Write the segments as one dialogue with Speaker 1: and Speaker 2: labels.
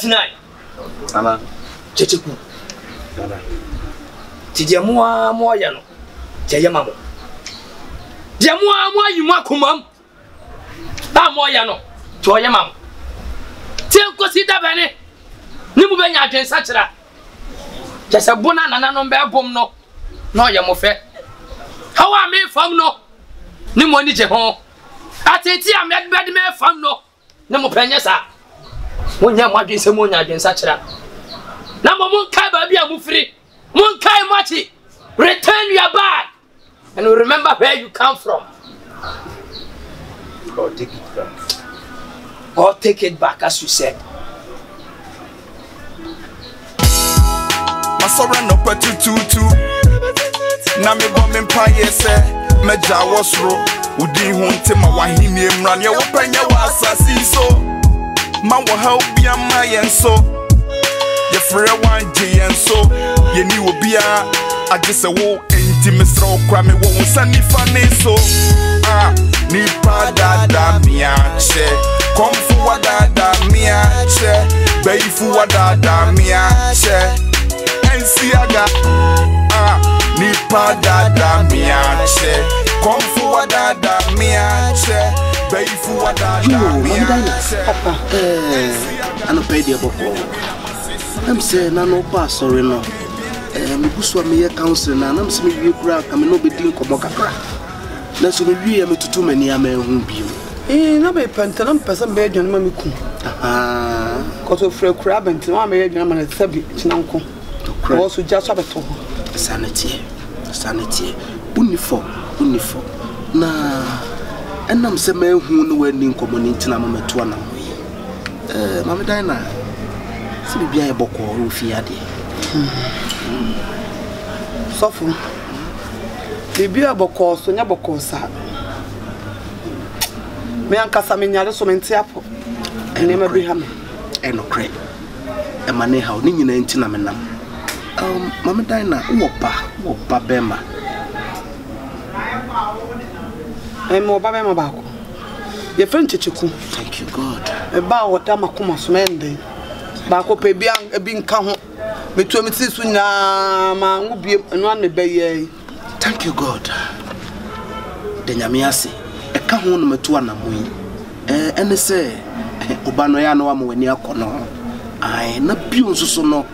Speaker 1: 39
Speaker 2: Ana
Speaker 1: checheku tidia mo ya no je yema mo dia mo yi mo akomam ta mo ya no to yema mo ti ko si da bene ni mu benya adwen sakira jese bona nana no be bom no no ye mo fe hawa me fam no ni mo ni je ho ateti am bed me fam no ni mo penye sa mo nya mo adwen se mo nya adwen sakira na mo mun kai ba bia mu free mun kai machi return your bag and remember where you come from or take it back as you said.
Speaker 3: Masora no patututu na me bom empire se meja wasro udi hunte ma wahini emran ye wopanya wa asasi so ma wo help bia ma yenso ye frere wanje yenso ye ni obia agese wo enti mesra okra me wo nsani fane so ni dada miache komfu wadada miache beifu wadada miache Ensiaga ni dada miache komfu wadada miache beifu wadada miache
Speaker 2: papa ano pay dia boko am say na no pa sorry no me buso me council na am say me wie kura ka me no be din komo kakra na so me wie me tutu mani ama hu bio
Speaker 4: na be pantana person be adwan ma me ku ko to frɛ kura benti ma me adwan ma na sabi chinanko ko so ja so beto
Speaker 2: sanity uniform na enam se me hu no wani komo ni ntina ma meto na ma me dan na se bibia e boko o fi ade
Speaker 4: sofu bibia boko so nya boko sa me ankasa me nyare so menti apo ene ma bi ha me
Speaker 2: eno kre e ma ne ha o ni nyina ntina me nam mama Dina wo pa bema
Speaker 4: mo ba bema ba ko ye french chiku
Speaker 2: thank you god
Speaker 4: e ba wo ta makoma so mende ba ko pe bia e bi nka ho metu mi ti su nya ma ngubie enu an be ye
Speaker 2: thank you god de nyame ase e ka ho no metu anamu ene se oba no ya no wa mo wani akono ai na biu nsusu no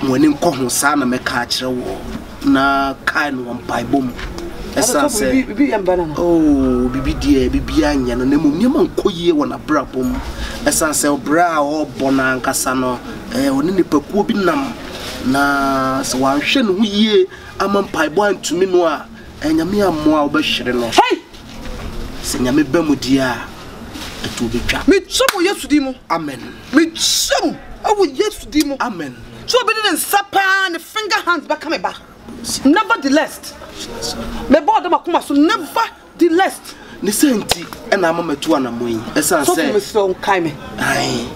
Speaker 2: mwene nkohu sana meka akire wo na kai no mpaibom esa se
Speaker 4: bibi yambana
Speaker 2: bibi die bibi anya no nemu nyema nkoyie wona brabom esa se obra o bona nkasa no oni ne pakuo bi nam na se wanhwe no yie ama mpaibo antumi no a nyame amoa obehwere no se nyame bamudi a etu betwa
Speaker 4: me tsomo yesu di mu
Speaker 2: amen
Speaker 4: me tsomo awu yesu di mu
Speaker 2: amen
Speaker 4: so be didn't sapa and finger hands back come back nevertheless me board them akoma so nevertheless
Speaker 2: ni senti na ama metu anamoyi esa
Speaker 4: so me so kai me
Speaker 2: ai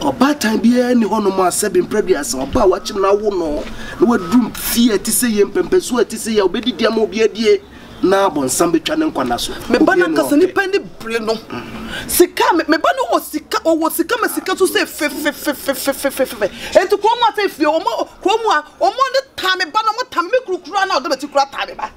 Speaker 2: oba tan bia ni hono mo asabe mpraduas oba wachim na wo no na wadrum fie ti se ye mpempeso ti se ya obedidi ama obi adie na bonsam betwa ne nkwana so
Speaker 4: me bana kasa ni pende bre no sika me bana wo sika me sika so say fe ento ko mo ata fie o mo ne ta me bana mo ta me kurukura na o de beti kura ta me ba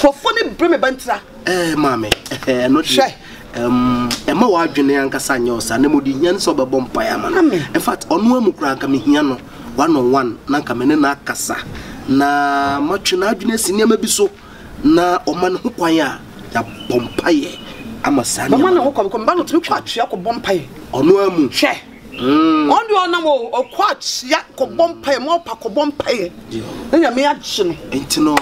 Speaker 4: ko fo ni bre me bantra
Speaker 2: mame no de ma wa adwene ankasa nya osa na modi hia nso bebo mpaya ma in fact ono amukura nka me hia no 1-on-1 na nka me ne na akasa na matwe na adwene sinia ma bi so na oman ho kwan a ya bompaye amasanya
Speaker 4: mama na ho kwa mba no tumi kwa atwea ko bompaye
Speaker 2: ono amu
Speaker 4: hwe ondi ona mo kwa atwea ko bompaye mo pa ko bompaye na nya me agye no
Speaker 2: enti no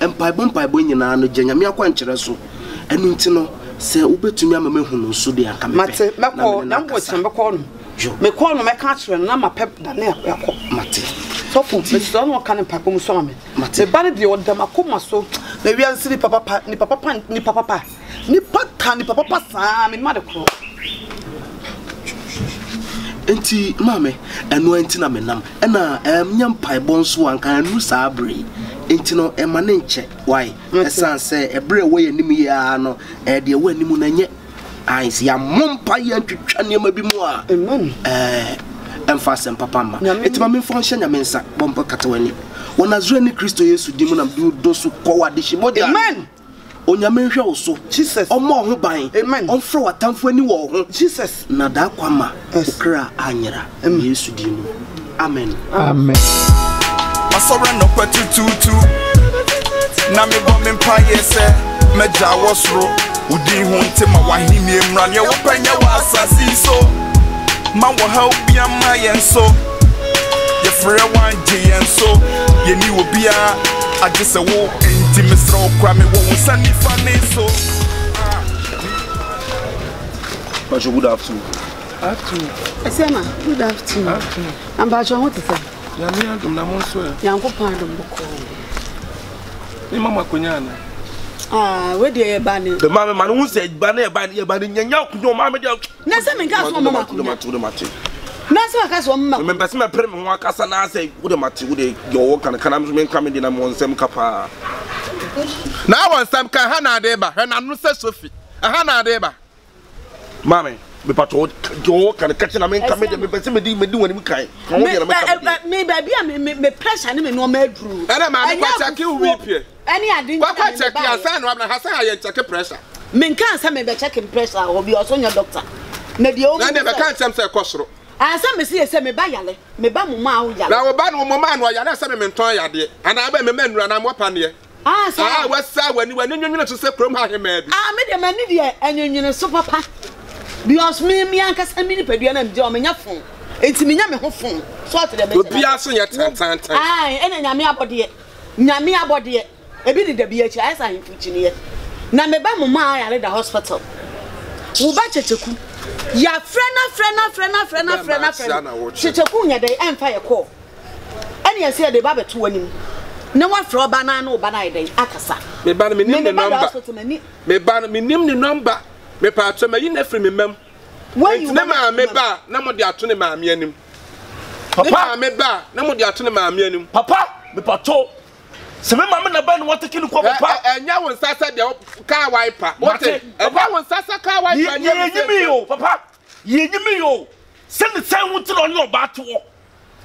Speaker 2: empay bo nyina no genya me akwa nkyere so enu enti no se ubetumi amame hu no so de aka me
Speaker 4: mate meko na mbo tsembe ko no me ko no me ka atwea na ma pep da na yakọ
Speaker 2: mate
Speaker 4: so fu me so no kan pa ko mu so ame me ba de o dama koma so na wi ansi ni papa ni papa sa me ma de kro
Speaker 2: enti mame enu enti na menam ena nyam paibon so anka anu sa abre enti no e mane nche why esan se ebre wo yanim ya no de wo anim na nye ai si ya mompa ya twetwa niam bi mu a
Speaker 4: amen
Speaker 2: emfa sem papa ma etima me fo hye nyame nsa bompa katawani wona Nazarene Kristo Yesu di mu na do so ko wade hye moja
Speaker 4: amen
Speaker 2: onyame hwe wo so
Speaker 4: Jesus
Speaker 2: omo ho ban
Speaker 4: amen
Speaker 2: onfro watamfo ani wo ho
Speaker 4: Jesus
Speaker 2: na da kwama okra anyera Yesu di mu amen
Speaker 5: amen
Speaker 3: Masora no kwatututu na me bɔ me mpaye sɛ meja wosro udi hu ntema wahini emra ne wo panya wa asasi so ma wo ha obia ma yen so ye frɛ wanje yen so ye ni obia agese wo enti mesra okra me wo sani fane so
Speaker 2: Pastor, good afternoon.
Speaker 6: Esema, good afternoon. Ambacho what is that?
Speaker 5: Ya mi andum na monso e.
Speaker 6: Yanko pandum boko.
Speaker 5: Ni mama kunyana.
Speaker 6: Where do you ban it?
Speaker 5: The mama man who said ban nyanya kunyo mama de.
Speaker 6: Na se me ka so mama kunyo. Na se ka so mama.
Speaker 5: Me pese me pre me ho akasa na say wo de mate wo de yo kan me nka me de na monsem kapa.
Speaker 7: Na wonsam kan ha na de ba, he na no se Sophie. Ha na de ba.
Speaker 5: Mama me pato yo kan catch na me nka me de me pese me di woni me kai.
Speaker 6: Me baby me pressure ni me no ma duru.
Speaker 7: Ana ma no kwa check you we pie.
Speaker 6: Any adin.
Speaker 7: Kwa check ya say no abna ha say ha check pressure.
Speaker 6: Me nka say me be check pressure obi oso nya doctor. Na de o.
Speaker 7: Na de be kan chem say kosoro.
Speaker 6: Asa me say me ba yale. Me ba mo ma wo yale.
Speaker 7: Na wo ba no mo ma no yale say me nton yade. Ana ba me manura na mo pa ne.
Speaker 6: Sa
Speaker 7: wasa wani nwunwunu to say krom ha hema bi.
Speaker 6: Me de mani de anwunwunu so papa. Because me anka say me ni padua na me de o me nya fon. Enti me nya me ho fon. So to de me.
Speaker 7: Obi aso nya tantan.
Speaker 6: Ena nyame abode. Nyame abode. Ebi de bi achi ai sa himfuchi ne. Na me ba mo ma ya da hospital. Wo ba checheku. Ya frena. Checheku nya de emfa ye call. Ene ye say de ba beto wanim. Na wa fro ba na no ba na ide akasa.
Speaker 7: Me ba me nim ne number. Me ba me nim ne number. Me pa ato me yi na free me mam.
Speaker 6: When you
Speaker 7: na me ba na mo de ato ne maame anim. Papa me ba na mo de ato ne maame anim.
Speaker 5: Papa me pato se me mama na ba no wata kinu ko papa
Speaker 7: enya won sasa de car wiper. Wote enya won sasa car wiper nya
Speaker 5: me yo papa ye nyimi yo se the time won tell on ba to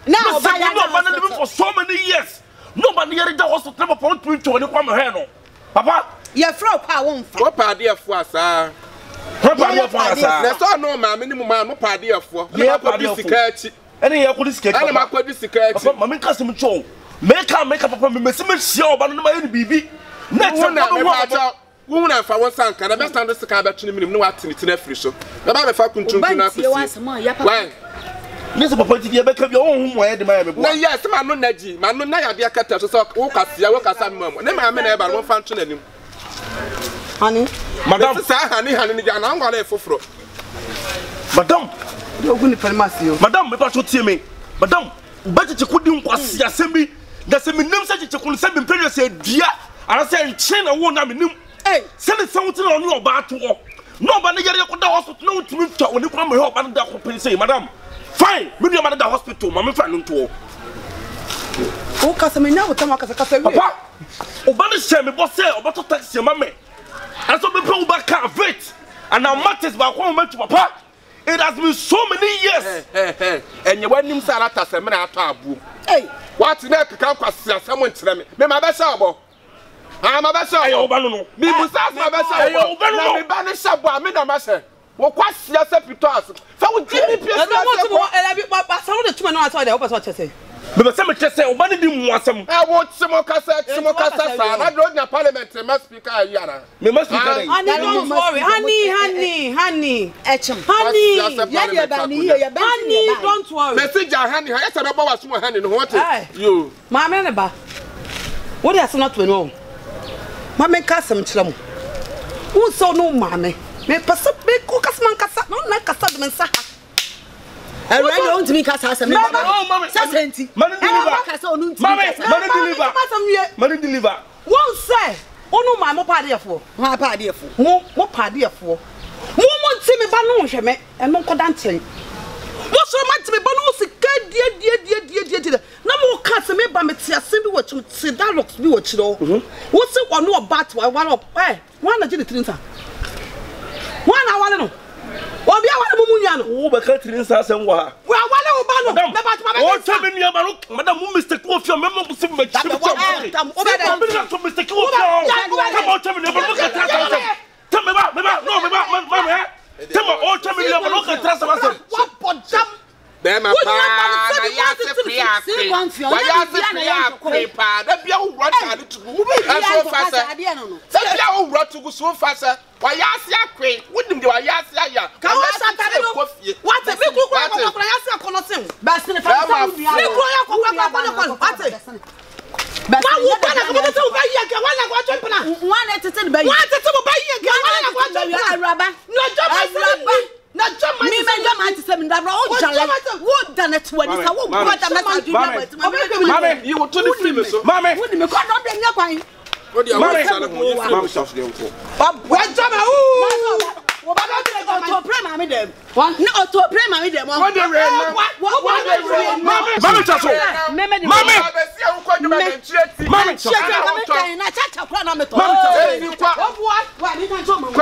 Speaker 6: now
Speaker 5: oba ya na living for so many years nobody here the hospital papa to to ne kwa me he no papa
Speaker 6: ye fro pa won fa
Speaker 7: wo pa de afo asa
Speaker 5: papa de afo asa
Speaker 7: na so no ma me ni mu ma no pa de afo
Speaker 5: ye pa de sika achi ene ye ko di sika
Speaker 7: ana ma ko di sika achi
Speaker 5: papa mama nka sem cho make papa me mesi me hia oba no ma ye bibi next time
Speaker 7: wo na fa won san kana be stand sika be tuni minim ne wa tini tina free so na ba me fa kuntun na kusi why
Speaker 5: nese papa ti dia be ka bi o hu mo ye de ma ya me bo
Speaker 7: na yes ma no naji ma no na ya de akata so wo kasia wo kasa me ne ma me na e ba wo fa ntu nanim
Speaker 6: honey
Speaker 7: madam sa honey ni ja na ngwa na efoforo
Speaker 5: madam
Speaker 4: ogun ni pharmacy yo
Speaker 5: madam me pa so tie me madam ba che kudi nkwasi asem bi da se me nim se che kun se bi mpere se dia ara se nche na wo na me nim se ne se wuti na onu oba to no oba ne yare koda hospital no tumi to oni kwa me oba ne da ko pense madam fine me do ma da hospital ma me fa no to
Speaker 4: o kasa me nya wo tama kasa wi
Speaker 5: papa oba ne se me bo se oba to taxi ma me aso be pe oba ka vet and now matters ba kwa me to papa. It has been so many years.
Speaker 7: And you want him salata semina ato abu.
Speaker 6: Hey,
Speaker 7: what na ka kwase someone tire me ma be sha obo. Ah ma be sha
Speaker 5: obo. Oba no no.
Speaker 7: Me musa ma be sha obo.
Speaker 5: Oba no no.
Speaker 7: Me ba ne sha bo me na ma se. Wo kwase ya se pito fa wo give me place.
Speaker 4: Na mo ti mo ba sa wo de tuma na wa so de wo person chese.
Speaker 5: Me be say me chese oba ne di mu asem.
Speaker 7: Wo timo kasa sa na do nya parliament me speaker ayara.
Speaker 5: Me must speak
Speaker 4: Honey, don't worry. Honey.
Speaker 6: Echem.
Speaker 4: Honey,
Speaker 6: honey,
Speaker 4: don't worry.
Speaker 7: Message honey, I said about was more honey no what you.
Speaker 4: Mama ne ba. What is not to know? Mama kasa mchiramu. Who so no mama? Me pasa me ko kasman kasa no na kasa de mensa.
Speaker 6: I want to me kasa se me baba.
Speaker 5: Oh mama.
Speaker 6: Sasenti.
Speaker 5: Man deliver.
Speaker 6: Kasa onu ntimi.
Speaker 5: Man deliver.
Speaker 4: Won say onu ma mo paadefo.
Speaker 6: Ha paadefo.
Speaker 4: Mo paadefo. Mo ntimi ba no hwe me eno nkoda ntiri. Mo so ma ntimi ba no sika die na mo ka se me ba me ti ase bi wachi ti dialogues bi wachi ro. Wo se ono oba to wa no wan na je de trinta. One hour no. Obi awale mu nua no.
Speaker 5: Wo be ka tirin sa asem wa ha.
Speaker 4: Wo awale wo ba no. Me ba tuma be.
Speaker 5: O tell me nua ba no. Madam mu mistake wo fi o me mo bu sim me chi.
Speaker 4: Obi da.
Speaker 5: Mistake wo fi o. Come on tell me nua ba no ka tra sa. Tell me ba no. Tell me o tell me nua ba no ka tra sa asem.
Speaker 4: What bodam?
Speaker 7: Bema pa na ya se pria kwe. Wa ya se pria kwe pa. Da bia wo rota de tugu. Eso fa se. Se bia wo rota tugu so fa se. Wa ya se akwe. Wodim de wa ya se aya.
Speaker 4: Ka wa satare no. What me kukura ya se akono sen. Ba se ne fa sa wi. Me kukura ya kokwa kwa no. What? Ba wo ba na ko te wo ba yi ke wa na ko twempna. Wa na tete ba yi. Wa tete wo ba yi ke wa na ko twempna. Araba. No job na jama mi me jama anti se mi ndabra o jale wo da na tuwa ni sa wo brother na sa du na
Speaker 7: mame you to the free me so
Speaker 4: mame wo ni me ko do de nya kwan
Speaker 7: o di awon sa na mo you free me so de nko
Speaker 4: wa jama wo ba do de to pray mame dem ni o to pray mame dem
Speaker 7: wo de re mame cha so mame be si e ko duma de nchireti
Speaker 4: mame cha na cha kwa na me to
Speaker 7: mame kwa
Speaker 4: wa ni kan to mame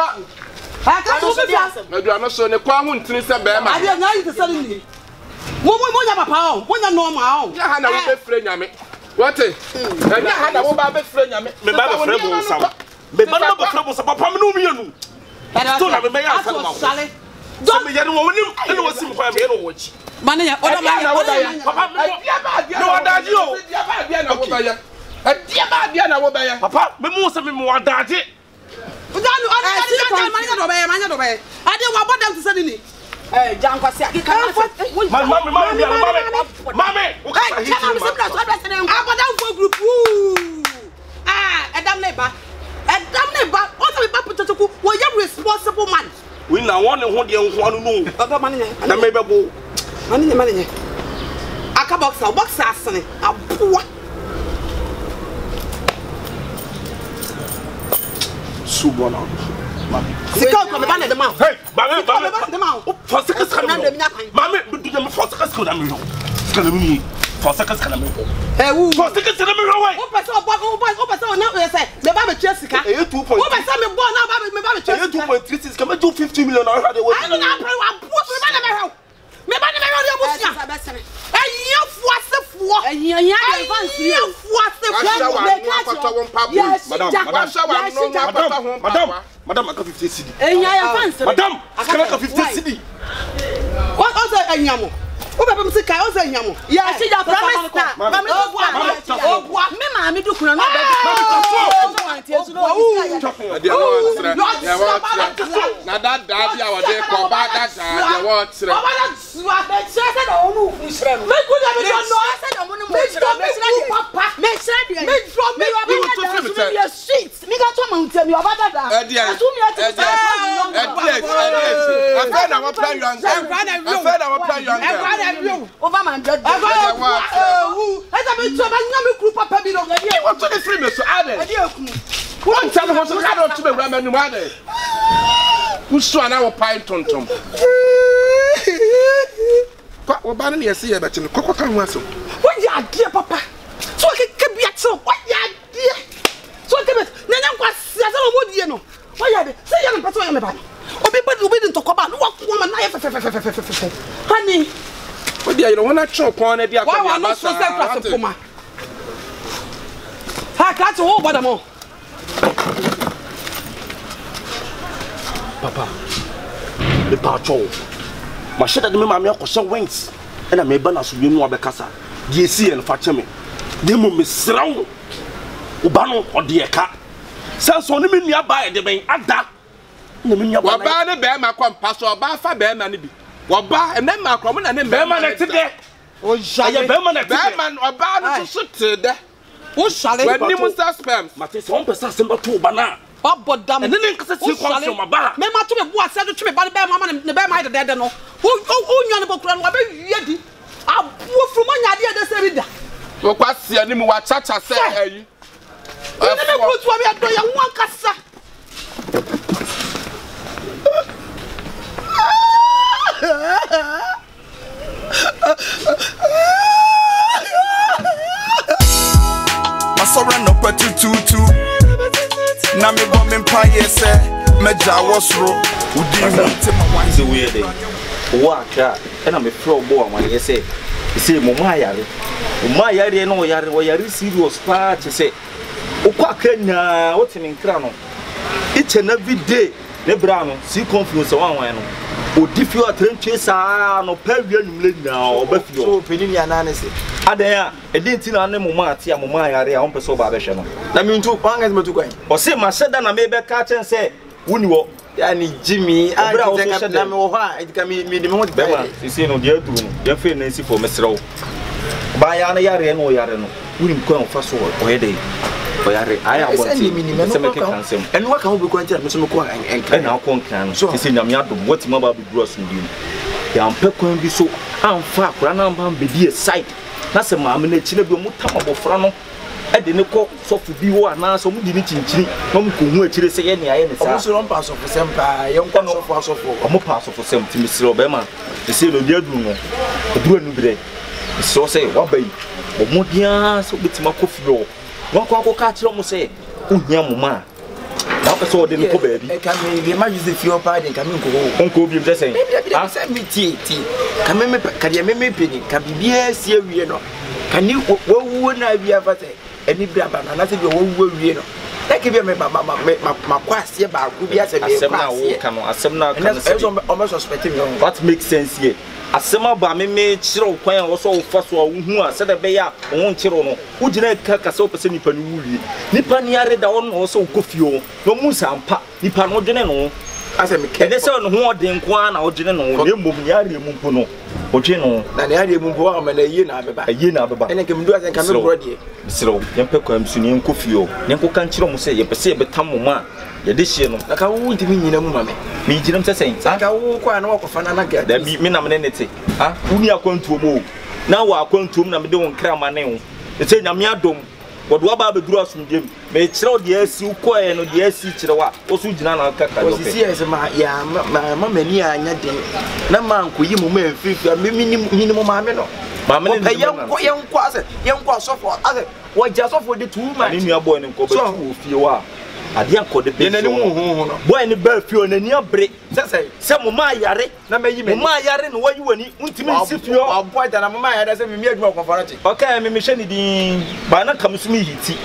Speaker 7: aka so be adu no so ne kwa hu ntini se be ma
Speaker 4: ade nya yi se sari ni mo nya papa o mo nya normal o
Speaker 7: ya ha na wo be frɛ nyame what ya ha na wo ba be frɛ nyame
Speaker 5: me ba be frɛ bo sam me ba no be frɛ bo sam papa me no mi yanu so na me ya asal ma so me yanu wo nim ene wo sim kwa me yanu wo chi
Speaker 4: mane ya oda ma ya
Speaker 5: papa me no adaji o
Speaker 7: dia ba dia na wo ba ya dia ba dia na wo ba ya
Speaker 5: papa me mu se me mu adaji
Speaker 4: Ujanu ana manya do be. Ade wa bodam to sani ni. Jankwasi akika.
Speaker 5: Mame.
Speaker 4: Okay, chama se bra so bra se dem. Abodam for group. Edam ne ba. O so be ba putoku. Wo ye responsible man.
Speaker 5: We na won ho de ho anu no.
Speaker 4: Oga mane nya.
Speaker 5: Na me bebo.
Speaker 4: Mane nya. Aka boxer asene. Aboa.
Speaker 5: Subona.
Speaker 4: Sika ko me ba na de ma.
Speaker 5: Hey, mame. For seconds
Speaker 4: kan na de nya kwan.
Speaker 5: Mame, do them for seconds kan na me ho. Kan me for seconds kan na me ho.
Speaker 4: Wu.
Speaker 5: For seconds na me ho wai.
Speaker 4: O pese o na we say, me ba be twa sika.
Speaker 5: E 2.3.
Speaker 4: O pese me bo na ba me ba be twa sika.
Speaker 5: 2.36 can me do 50 million or how they
Speaker 4: I don't know wa bo me ba na me ho. Me ba na me ho de busia. Eyin fuasefo. Eyin advance here. Fuasefo.
Speaker 5: Madam, I got 50 cedi.
Speaker 4: Madam,
Speaker 5: I got 50 cedi.
Speaker 4: What also enyamo? Who be me say kai also enyamo? Ya she ja promise ta. Mama obua. Me ma me dukuna no be.
Speaker 7: Na that daddy our day ko ba that the what sire.
Speaker 4: Baba suwa be sire da onu usire no. Me good be don no say da onu mo sire. Me sire de. Me drop me your sheets. Me ga to mountain me obada da. Asu me ati.
Speaker 7: I find our plan young.
Speaker 4: Over my judge. Let me tell my group of Pabino.
Speaker 7: What to the free me so added? One time was a cat to the ramen no matter. Who saw an hour pine tontom? What banning you see about you? Coco can whistle.
Speaker 4: What ya dear papa? So I can be at so. What ya dear? So I can be. Nana was a wood, you know. Why are they? Say young person, my body. Obi didn't talk about what woman I honey.
Speaker 7: What do you want to chop on it?
Speaker 4: Why are not so self Puma? I can't hold by the more.
Speaker 5: Papa, the patrol. My shit at the mamma question wings, and I may ban us you know Becassa. DC and Fatchame. They will miss round Ubano or dear cat. Sans on him nearby the main at that.
Speaker 7: Waba ne be ma kwam paso oba fa be ma ne bi woba ene ma kwam na ne be ma ne tede
Speaker 5: o jale be ma ne tede
Speaker 7: be ma oba no so tede
Speaker 4: o shale
Speaker 7: when ni musa spam
Speaker 5: mate so on pesa semba to oba na
Speaker 4: obodam
Speaker 5: ene ne nkasa ti kwam so maba
Speaker 4: me ma to me bo ase do twe me ba ne be ma de no o nwa ne bokura no be wie di abo from anya de se bi da
Speaker 7: wo kwase ani mu wa chacha se ayi
Speaker 4: ne me kru to abi ado ya wan kasa
Speaker 3: Masora no patututu na me bomb empire se meja wasro udi hu ntema wan
Speaker 5: se we dey wo akra e na me fro bo amane ye say mo ma yare no yare serious pa che say okwa kanya wotini nkra no each and every day ne bra no si confuse wan no odi fio atrenche saa no pa wi anumle na oba fio
Speaker 2: so penini anane se
Speaker 5: adan a edenti na ne mo ma ate a mo ma yare a on pese oba be hwe no
Speaker 2: na mi ntu kwanga zmetu kwan
Speaker 5: o se ma sheda na me be ka chen say wuni wo
Speaker 2: yani Jimmy a te na me wo ha edika mi de me ho
Speaker 5: be ma sisi no de aduru no de fe na si for mesrew ba ya na yare no wuni mko fa so o ye dey o yare aya wonti se me ke kansem
Speaker 2: enu waka ho be kwan tira me so me ko en
Speaker 5: na ko nkan no sisi nyame adom wati ma ba be gross ndi ya mpe kwan bi so amfa akura na mba be side na se ma me na chi na bi mu tama bofra no e de ne ko sofu bi wo ana so mu di ni chinchini no mu ko hu akire se ye ne aye ne sa
Speaker 2: o so ron pa sofu sempa ye nko sofu
Speaker 5: o mu pa sofu sem ti misiro be ma se no dia duru no duru anu bire so say wa bai o mu dia so bitima ko firo wa ko ka kire mu se uhia mu ma na ko so de ne ko ba bi
Speaker 2: e ka me ma use fio pa de ka me nko
Speaker 5: bi say
Speaker 2: ah say me ti ka me ka de me peni ka bibia si awie no ka ni wo na awie fa say eni bra ba na se bi wo awie no like bi me ma kwase ba ku bi ase me kwase
Speaker 5: asem na kan
Speaker 2: se o me suspect me
Speaker 5: what makes sense here asema ba me chiro kwan wo so wo fa so hu a se de be ya wo chiro no wo gina ka ka so pese nipa ni wuri nipa ni are da won wo so kofio no mu sampa nipa no dwene no
Speaker 2: ase me ke
Speaker 5: ne se no ho odin kwa na wo dwene no ne mom ni are mu mpo no o dwene no
Speaker 2: na ne are mu mpo wa ma na yie na abeba ene ke mdu ase ka me brode
Speaker 5: misro yempe kwa msuni nkofio ne nkoka nchiro mu se ye pese ye betam mo ma ye de hie no
Speaker 2: na ka wo ntimi nyina mu ma
Speaker 5: me ginam se sen
Speaker 2: ka wo kwa na wakofa na ga
Speaker 5: da bi me na me ne te ha uni akwantuo mo na wa akwantuo na me de won kra ma ne wo se nyame adom wodo aba beduru asumdem me kire de asi ukoe no de asi kire wa osu gina na kaka
Speaker 2: do pe ose ma ya ma mani anya de na ma nkoyi mu ma mfifi me minimum ma me no ma me ne yenko ase yenko asofo ase wo ja asofo de tu ma
Speaker 5: ni nua boy ne nko be tu ofie wa ade akode be
Speaker 2: ne mu hu no
Speaker 5: boy ne ba fie na ni abre se mo ma yare
Speaker 2: na me yi me
Speaker 5: mo ma yare no wayi wani untimi nsi fie
Speaker 2: o boy da na mo ma yare se me adwuma konfarati
Speaker 5: okay me hwe ni din ba na kamsumi hiti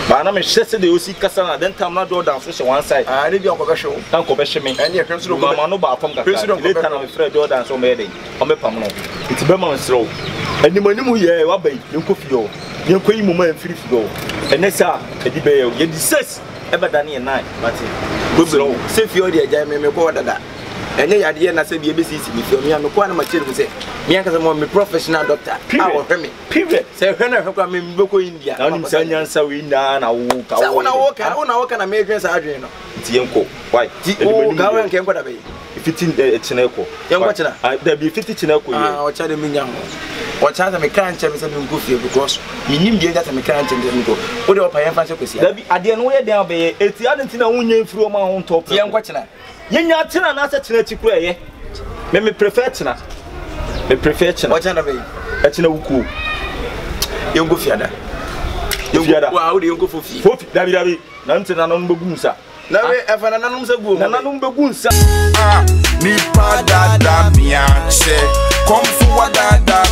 Speaker 5: ba na me hwe se de osi kasa na den tam na do dan so hwe one side
Speaker 2: ne bi akọ be hwe
Speaker 5: tan ko be hwe me
Speaker 2: ene e kwensu do
Speaker 5: mama no ba fam kaka later na me frɛ do dan so me dey o me pam no iti be man sro animanimu ye wa bai nko fio ye nko yi mo ma mfiri fio ene sa edi be ye di 6 ebe da ne 9 mate
Speaker 2: gobro se fio de agya me ko dada enye yade na se bi ebe sisi mi fio mi am ko na ma chere mu se mi anka se mo me professional doctor a wo hwe me
Speaker 5: period
Speaker 2: se hwe na hwe kwa me mbeko India
Speaker 5: na nim sa nyansa we na wo ka
Speaker 2: wo na wo ka na me dwen sa adwen no
Speaker 5: ti yenko why
Speaker 2: ti o ga wen ke nko da be
Speaker 5: 15 chineko
Speaker 2: yenko china
Speaker 5: da bi 50 chineko ye
Speaker 2: o cha de mi nyam o cha da me kan che me se me nko fie because mi nim de that me kan che me nko o de o pa yan fa se kwesi
Speaker 5: da bi ade no ye den be eti ade ntina wonye mfiri o ma ho top
Speaker 2: ti yenko china
Speaker 5: yenya china na sa china chi kura ye me prefer china
Speaker 2: o cha da be
Speaker 5: e china wuku
Speaker 2: yenko fiada wa o de yenko fofi
Speaker 5: dabi na ntina no mbegunsa
Speaker 2: na we efa na nanum se guo
Speaker 5: na nanum begunsa
Speaker 3: ni pa dada miache komfu wa dada